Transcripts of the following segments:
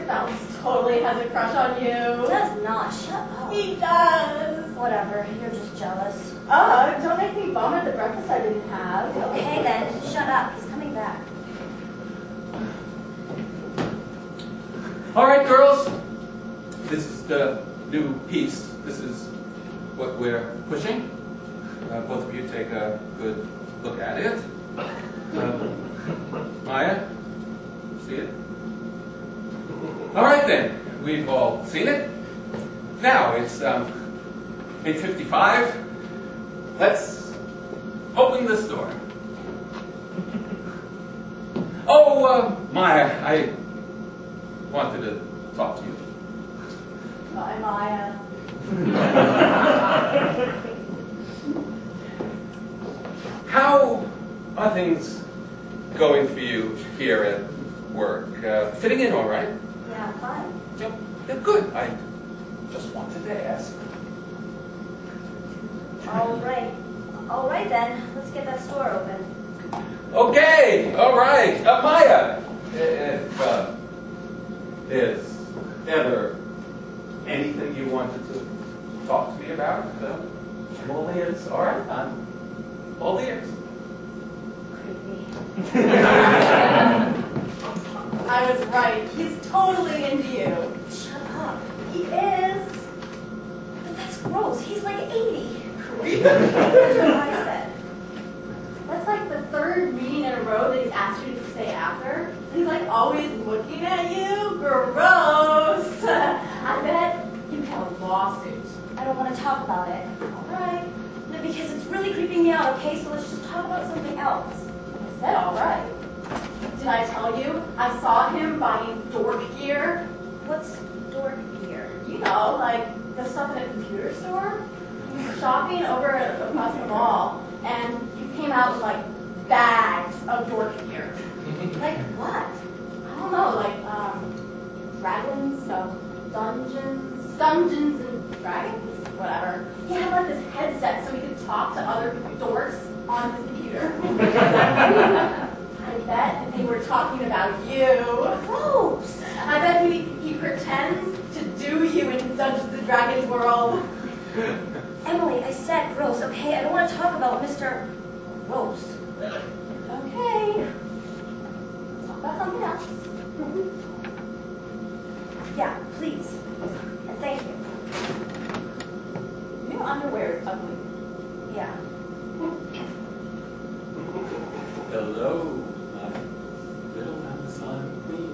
Phelps totally has a crush on you. Does not. Shut up. He does. Whatever. You're just jealous. Don't make me bum at the breakfast I didn't have. Okay then. Shut up. He's coming back. All right, girls. This is the new piece. This is what we're pushing. Both of you take a good look at it. Maya, see it? All right then, we've all seen it. Now it's 8:55. Let's open this door. Oh, Maya, I wanted to talk to you. Bye, Maya. How are things going for you here at work? Fitting in all right? Yeah, fine. Yeah, good. I just wanted to ask. All right. All right then. Let's get that store open. Okay, all right. Maya, if there's ever anything you wanted to talk to me about, I'm all ears. All right, I'm all ears. Creepy. I was right. He's totally into you. Shut up. He is. But that's gross. He's like 80. Creepy. That's what I said. That's like the third meeting in a row that he's asked you to stay after. He's like always looking at you. Gross. I bet you have a lawsuit. I don't want to talk about it. Alright. No, because it's really creeping me out, okay? So let's just talk about something else. I said alright. Did I tell you? I saw him buying dork gear. What's dork gear? You know, like the stuff in a computer store. He was shopping over across the mall, and he came out with like bags of dork gear. Like what? I don't know, like dragons, no, Dungeons and Dragons, whatever. He had like this headset so he could talk to other dorks on his computer. I bet that they were talking about you. Gross! I bet he pretends to do you in his Dungeons and Dragons world. Emily, I said gross, okay? I don't want to talk about Mr. Gross. Okay. Talk about something else. Yeah, please. And thank you. Your underwear is ugly. Yeah. Hello, my little Amazon queen.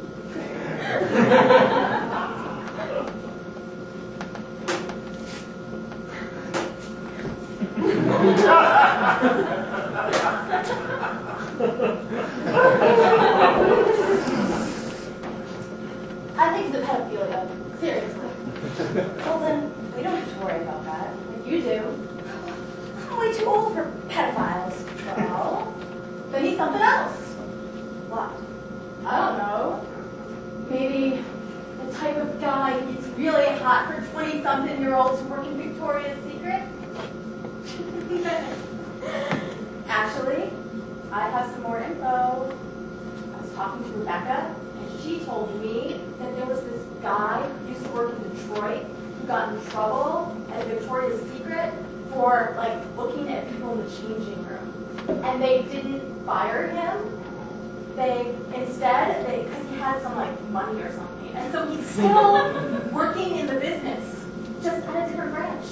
I think it's a pedophilia. Seriously. Well then, we don't have to worry about that. You do. I'm way too old for pedophiles. Well, then he's something else. What? I don't know. Maybe the type of guy who gets really hot for 20-something-year-olds who work in Victoria's Secret. Actually, I have some more info. I was talking to Rebecca, and she told me that there was this guy who used to work in Detroit who got in trouble at Victoria's Secret for like looking at people in the changing room. And they didn't fire him. Instead, because he had some like money or something. And so he's still working in the business, just at a different branch.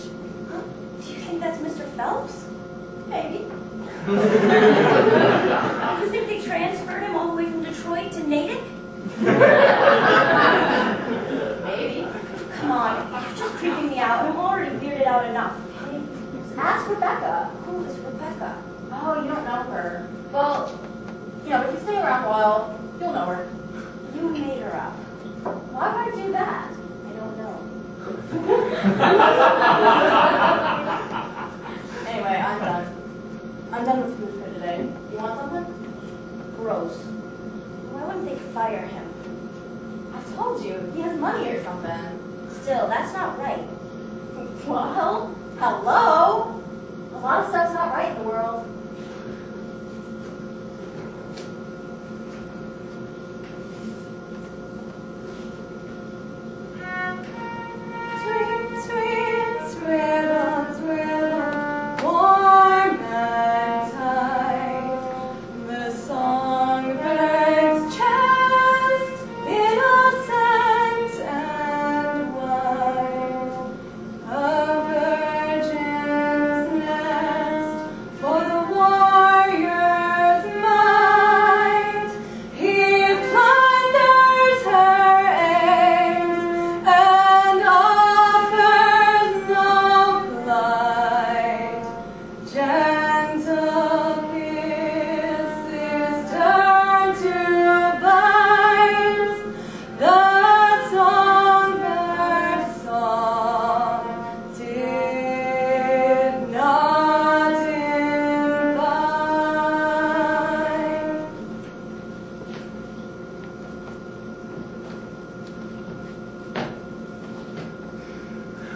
Huh? Do you think that's Mr. Phelps? Maybe. You think they transferred him all the way from Detroit to Natick? Maybe. Come on, you're just creeping me out, and I'm already weirded out enough, okay? Ask Rebecca. Who is Rebecca? Oh, you don't know her. Well, you know, if you stay around a while, you'll know her. You made her up. Why would I do that? I don't know. Anyway, I'm done. I'm done with food for today. You want something? Gross. Why wouldn't they fire him? I told you, he has money or something. Still, that's not right. Well, hello? A lot of stuff's not right in the world.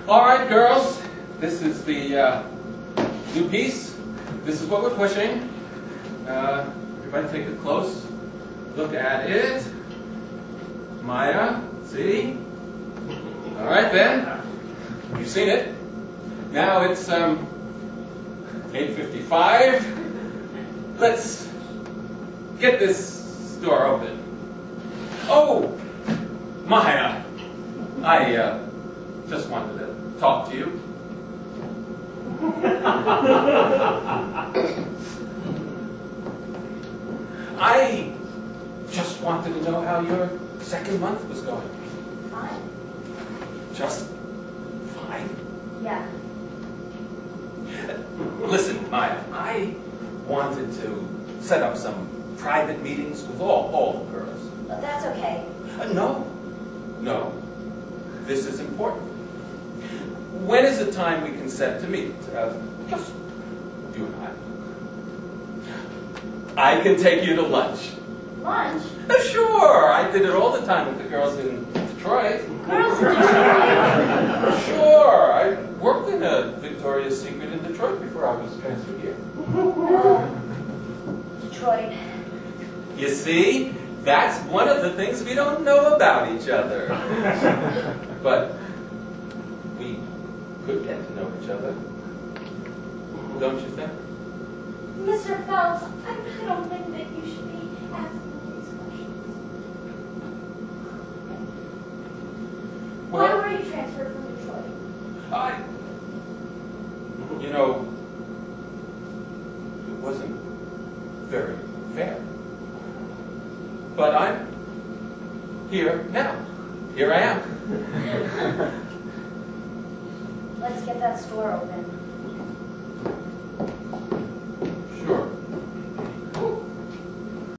All right, girls. This is the new piece. This is what we're pushing. Everybody take a close look at it. Maya, see? All right, then. You've seen it. Now it's 8:55. Let's get this door open. Oh, Maya, I just wanted to talk to you. I just wanted to know how your second month was going. Fine. Just fine? Yeah. Listen, Maya, I wanted to set up some private meetings with all the girls. But that's okay. No. This is important. When is the time we can set to meet? Just you and I can take you to lunch. Lunch? Sure, I did it all the time with the girls in Detroit. Girls in Detroit? Sure, I worked in a Victoria's Secret in Detroit before I was transferred here. Detroit. You see, that's one of the things we don't know about each other. But we could get to know each other. Don't you think? Mr. Phelps, I don't think that you should be asking these questions. Why were you transferred from Detroit? It wasn't very fair. But I'm here now. Here I am. Let's get that store open.